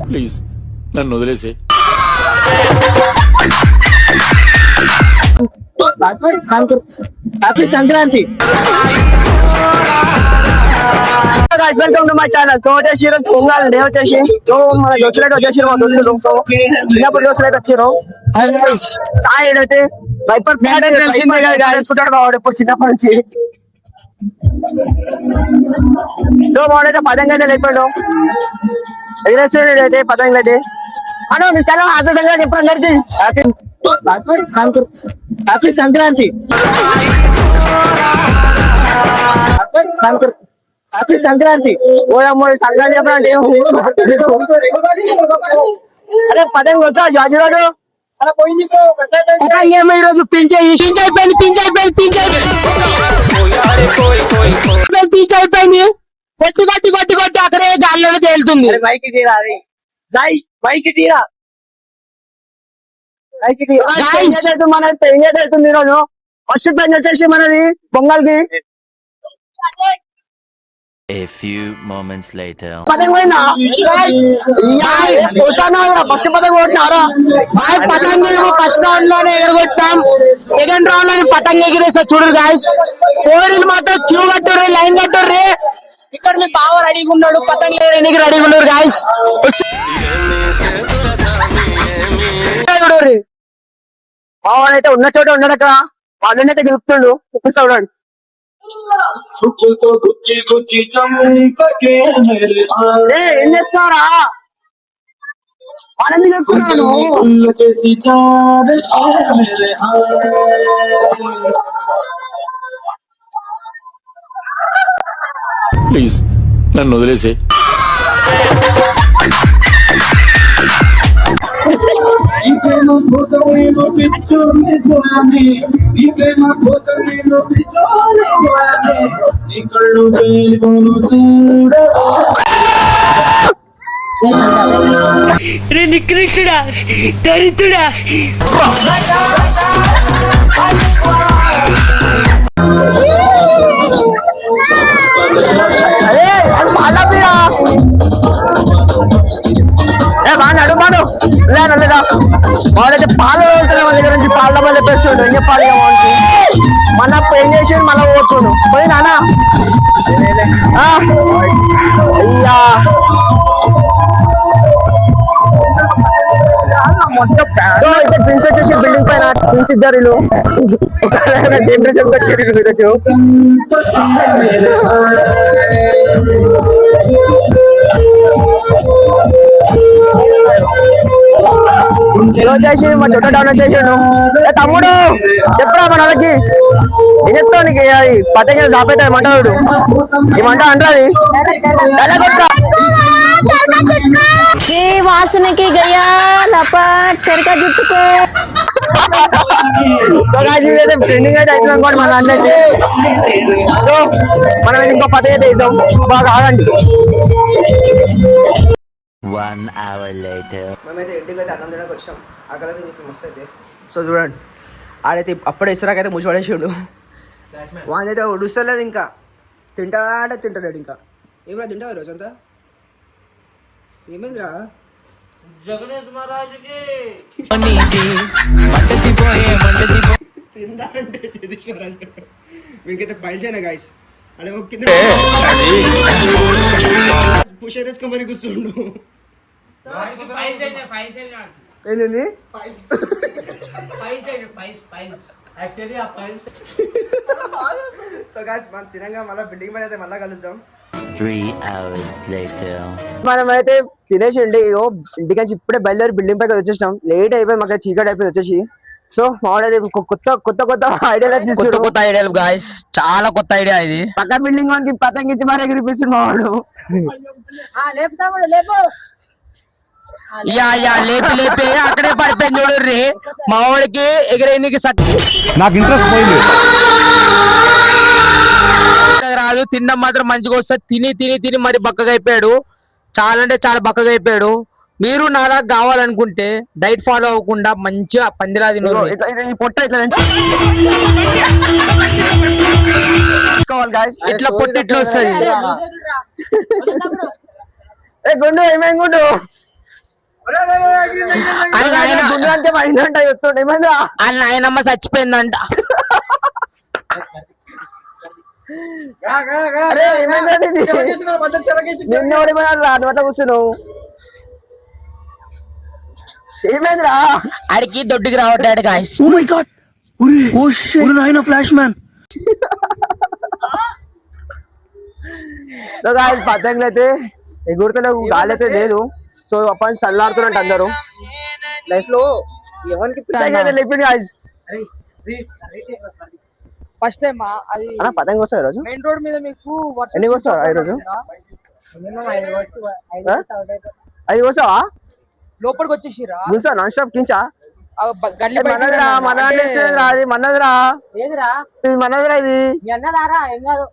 Please నన్ను వదిలేసే. Happy Sankranti. Welcome to my channel. So వచ్చేసి పొంగల్ డే వచ్చేసి సో మన దోస్తులు అయితే వచ్చేసి మా దోస్తులు సో చిన్నప్పుడు దోస్తులు అయితే వచ్చారు. సాయి అయితే వైపర్ వేసుకుంటాడు వాడు ఇప్పుడు చిన్నప్పటి నుంచి. సో వాడైతే పతంగా అయితే లేపాడు ఎగిరేస్తున్నాడు అయితే పతంగా అయితే అను నీ స్టైల్ హ్యాపీ సంక్రాంతి చెప్పు అందరికి. హ్యాపీ సంక్రాంతి. హ్యాపీ సంక్రాంతి. ఓడమ్మ సంక్రాంతి చెప్పండి. అరే పతంగా వచ్చా జాజీ రోజు ఈరోజు పించ్ అయిపోయింది. కొట్టి కొట్టి కొట్టి కొట్టి అక్కడే గాల్లో తేలుతుంది. మనది పెయిన్ అవుతుంది ఈరోజు. ఫస్ట్ పెయిన్ వచ్చేసి మనది పొంగల్ కి. A few moments later. పతంగ పోయిందా? ఫస్ట్ పతంగ కొట్టినారా? పతంగ ఫస్ట్ రౌండ్ లోనే ఎగరగొట్టాం. సెకండ్ రౌండ్ లోనే పతంగ ఎగిరేస్తా చూడరు గాయస్. కోరిలు మాత్రం క్యూ కట్టుర్రి, లైన్ కట్టుర్రి. ఇక్కడ మీ బావ రెడీగా ఉన్నాడు, పతంగ ఎగరేనికి రెడీగా ఉన్నారు గాయస్. బావనైతే ఉన్న చోట ఉండడక వాళ్ళనైతే గెలుపుతుండు. చూపిస్తాడు ఏం చేస్తారా వాళ్ళని చెప్తున్నాను. ప్లీజ్ నన్ను వదిలేసే. నికృష్టుడా, దరిద్రుడా. అరే పాడరా బాడు బాడు లేదా వాడైతే పాలు వెళ్తున్నాం మన దగ్గర నుంచి పాల డబ్బాలు చెప్పేస్తుండు. ఏం చెప్పాలి మన ఏం చేసి మళ్ళీ ఓడుతుండు పోయి నానా అయ్యా. సో అయితే ప్రిన్స్ వచ్చేసి బిల్డింగ్ పైన ప్రిన్స్ ఇద్దరు సేమ్ డ్రెస్సెస్ వచ్చారు ఈరోజు. వచ్చేసి మా చుట్ట డౌన్ వచ్చేసాడు. తమ్ముడు చెప్పురా మన వాళ్ళకి ఏం చెప్తావు నీకు పతంగా జాపైతే ఏమంటాడు ఏమంటా అంటారు ఎలా కొట్టా వాసనకి గయా చెరక జుట్టుకో. సో అయితే ట్రెండింగ్ అయితే అవుతుంది అనుకోండి మన దాంట్లో. సో మనం ఇంకో పతంగా అయితే వేసాం బాగా ఆగండి. 1 hour later. మేమైతే ఇంటికి అయితే అన్నం తినడానికి వచ్చాం. అక్కడ నీకు మస్తు అయితే సో చూడండి ఆడైతే అప్పుడే ఇసురాకైతే ముచ్చిపడేసాడు. వానైతే ఉడుస్తలేదు ఇంకా తింటాడా తింటాడు ఇంకా. ఏమైనా తింటావు రోజు అంతా ఏమైందిరా? జగనేష్ మహారాజుకి తిండా అంటే జగదీశ్వరాజు మీకైతే బయలుదేనా గాయస్ అదే కింద పుషరేసుకో మరి కూర్చుండు. ఏంది సో గాయస్ మనం తినంగా మళ్ళీ బిల్డింగ్ మీద అయితే మళ్ళీ కలుద్దాం. 3 hours later. మనం అయితే తినేసి ఇంటికి ఇప్పుడే బయలుదేరి బిల్డింగ్ పైకి వచ్చేసినాం. లేట్ అయిపోయింది మాకు చీకటి అయిపోయింది వచ్చేసి. సో మావాడైతే కొత్త కొత్త కొత్త ఐడియాలు కొత్త ఐడియాలు గాయస్ చాలా కొత్త ఐడియా ఇది. పక్క బిల్డింగ్ వానికి పతంగిచ్చి మరి ఎగిరిపిస్తుంది మావాడు. లేపి లేపి అక్కడే పడిపోయింది చూడు. మావాడికి ఎగిరేందుకు నాకు ఇంట్రెస్ట్ పోయింది. రాదు తినడం మాత్రం మంచిగా వస్తుంది. తిని తిని తిని మరి బక్కగా అయిపోయాడు. చాలా అంటే చాలా బక్కగా అయిపోయాడు. మీరు నాలా కావాలనుకుంటే డైట్ ఫాలో అవ్వకుండా మంచిగా పందిలా తినరు. పొట్ట ఇట్లా పొట్ట ఇట్లా వస్తుంది. గుండు ఏమేం గుండు గుండు అంటే మైందంట చెప్తుండే ఏమైందిరా వాళ్ళ నాయనమ్మ చచ్చిపోయిందంట. అరే ఏమైందండి నిన్న ఓడిపోయాడు రా నోట కూర్చున్నావు ఏమైందిరా ఆడికి దొడ్డికి రావట్టాడు గాయస్. సో గాయస్ పతంగులు అయితే ఎగురుతలేవు గాలి అయితే లేదు. సో అప్పటి చల్లారుతున్నట్టు అందరూ లైఫ్ లో ఎవరికి లేపింది గాయస్. ఫస్ట్ టైం అది అన్న పతంగి వస్తాయి ఈరోజు మెయిన్ రోడ్ మీద మీకు ఎన్ని వస్తావా ఈరోజు అది వస్తావా లోపలికి వచ్చేసిరా చూసా నాన్ స్టాప్ కించా గల్లీ మనదిరా మన అది మనదిరా ఏదిరా ఇది మనదిరా ఇది మీ అన్నదారా ఏం కాదు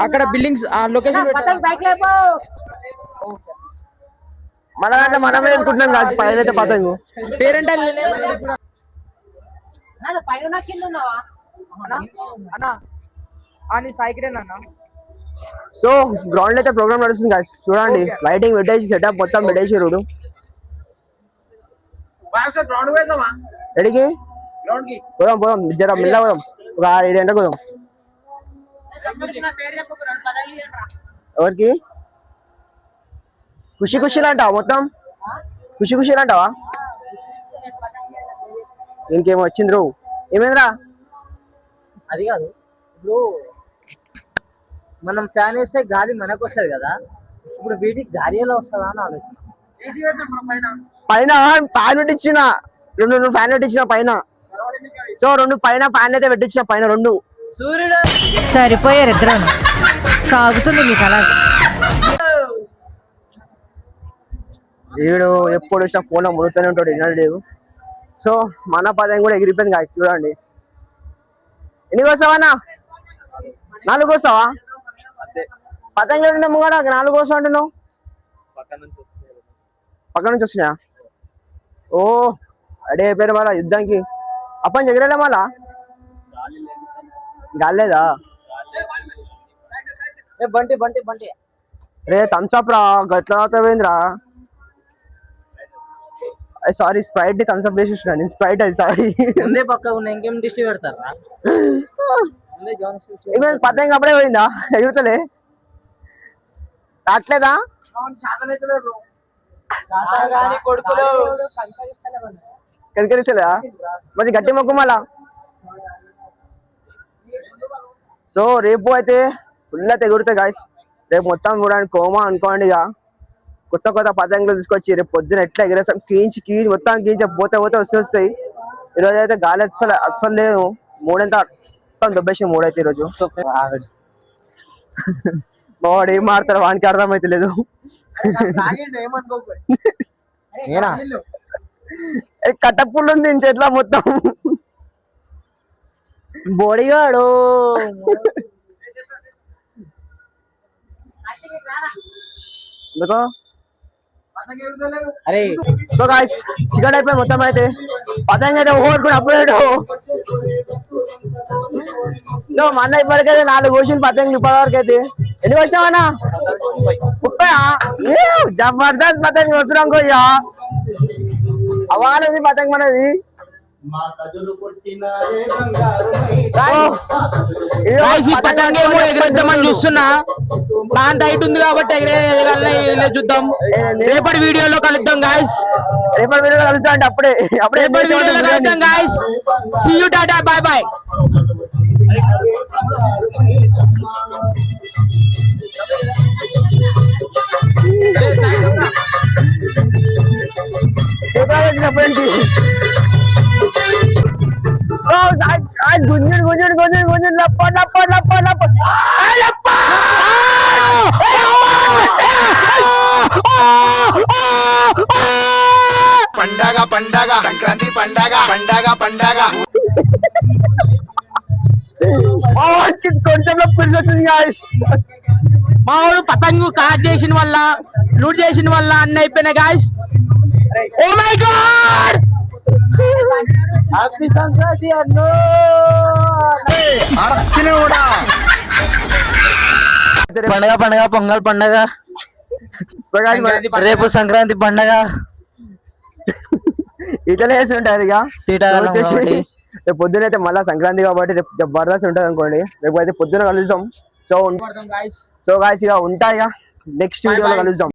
అక్కడ బిల్డింగ్స్ లొకేషన్ మన దాంట్లో మనమే అనుకుంటున్నాం కాదు పైన అయితే పతంగు పేరెంట్ అన్నా అని సాయికిరేనా. సో గ్రౌండ్ అయితే ప్రోగ్రామ్ నడుస్తుంది కాదు చూడండి లైటింగ్ పెట్టేసి సెటప్ మొత్తం పెట్టేసి రోడ్డు ఎడికి పోదాం పోదాం జర మిల్ల పోదాం ఒక 6-7 గంటలకు పోదాం. ఎవరికి ఖుషి ఖుషిలు అంటావా మొత్తం ఖుషి ఖుషిలు అంటావా ఇంకేమో వచ్చింది రో ఏమైందిరా అది కాదు ఇప్పుడు మనం ఫ్యాన్ వేస్తే గాలి మనకు వస్తుంది కదా, ఇప్పుడు వీటికి గాలి ఎలా వస్తుందా అని ఆలోచన. పైన ఫ్యాన్ పెట్టించిన 2 ఫ్యాన్ పెట్టించిన పైన. సో 2 పైన ఫ్యాన్ అయితే పెట్టించిన పైన 2. సూర్యుడు సరిపోయారు ఇద్దరు సాగుతుంది మీకు అలా. వీడు ఎప్పుడు వచ్చినా ఫోన్ లో ముడుతూనే ఉంటాడు వినడు. సో మన పదం కూడా ఎగిరిపోయింది కాదు చూడండి. ఎన్ని కోసావన్నా 4 కోసావా పతంగా ముంగడ 4 కోసం అంటున్నావు పక్క నుంచి వస్తున్నాయా ఓ అడే అయిపోయారు మళ్ళా యుద్ధానికి అప్పని ఎగిరేలే మళ్ళా గాలేదా బంటి బంటి బంటి రే థమ్స్అప్ రా గట్ల పోయిందిరా సారీ స్ప్రైట్ ని థమ్స్అప్ చేసి నేను స్ప్రైట్ అది సారీ ముందే పక్క ఉన్న ఇంకేం డిష్ పెడతారా ఏమైనా పతంగా అప్పుడే పోయిందా ఎగురుతలే రావట్లేదా కనికరిస్తలేదా మరి గట్టి మొక్కు మళ్ళా. సో రేపు అయితే ఫుల్ అయితే ఎగురుతాయి గాయస్. రేపు మొత్తం చూడండి కోమా అనుకోండి ఇక కొత్త కొత్త పతంగులు తీసుకొచ్చి రేపు పొద్దున ఎట్లా ఎగిరేస్తాం కీంచి మొత్తం కీంచి పోతే పోతే వస్తాయి. ఈరోజు అయితే గాలి అస్సలు లేదు 3 ఎంత మొత్తం దొబ్బేసి 3 అయితే ఈరోజు. వాడు ఏం మాడతారు వానికి అర్థమైతే లేదు. కట్టపుల్లు ఉంది చెట్ల మొత్తం బోడిగాడు ఎందుకో అరే సో గాయ్స్ చికెన్ అయిపోయి మొత్తం అయితే పతంగా అయితే ఓడుకుని అప్పుడే మా అన్న ఇప్పటికైతే 4 కోసిన పతంగులు ఇప్పటి వరకు అయితే. ఎన్ని వచ్చినావన్నా 30 జబర్దస్త్ పతంగి వస్తున్నాం కొయ్యా అవాలది పతంగి మనది. పతంగేమో ఎగరేద్దామని చూస్తున్నా దాంతో హైట్ ఉంది కాబట్టి ఎగరే చూద్దాం. రేపటి వీడియోలో కలుద్దాం గాయస్. రేపటి వీడియోలో కలుస్తా అంటే అప్పుడే రేపటి వీడియోలో కలుద్దాం guys. See you tata bye bye. గుంజుడు గుంజుడు గుంజుడు గుంజుడు లప్ప లప్ప లప్ప లప్ప పండగ పండగ సంక్రాంతి పండగ పండగ పండగ కొంచెంలో పిలిచి వచ్చింది గాయస్. మా వాడు పతంగు కార్ చేసిన వల్ల లూట్ చేసిన వల్ల అన్ని అయిపోయినాయి guys. Oh my god happy Sankranti అన్నో పండగ పండగ పొంగల్ పండగ సో guys, రేపు సంక్రాంతి పండగ ఇట్లనే వేసి ఉంటుంది ఇక తీటాగలం వచ్చేసి కాబట్టి. రేపు పొద్దున అయితే మళ్ళీ సంక్రాంతి కాబట్టి రేపు జబర్దస్త్ ఉంటుంది అనుకోండి. రేపు అయితే పొద్దున కలుద్దాం. సో గాయస్ ఇక ఉంటా ఇక నెక్స్ట్ వీడియోలో కలుద్దాం.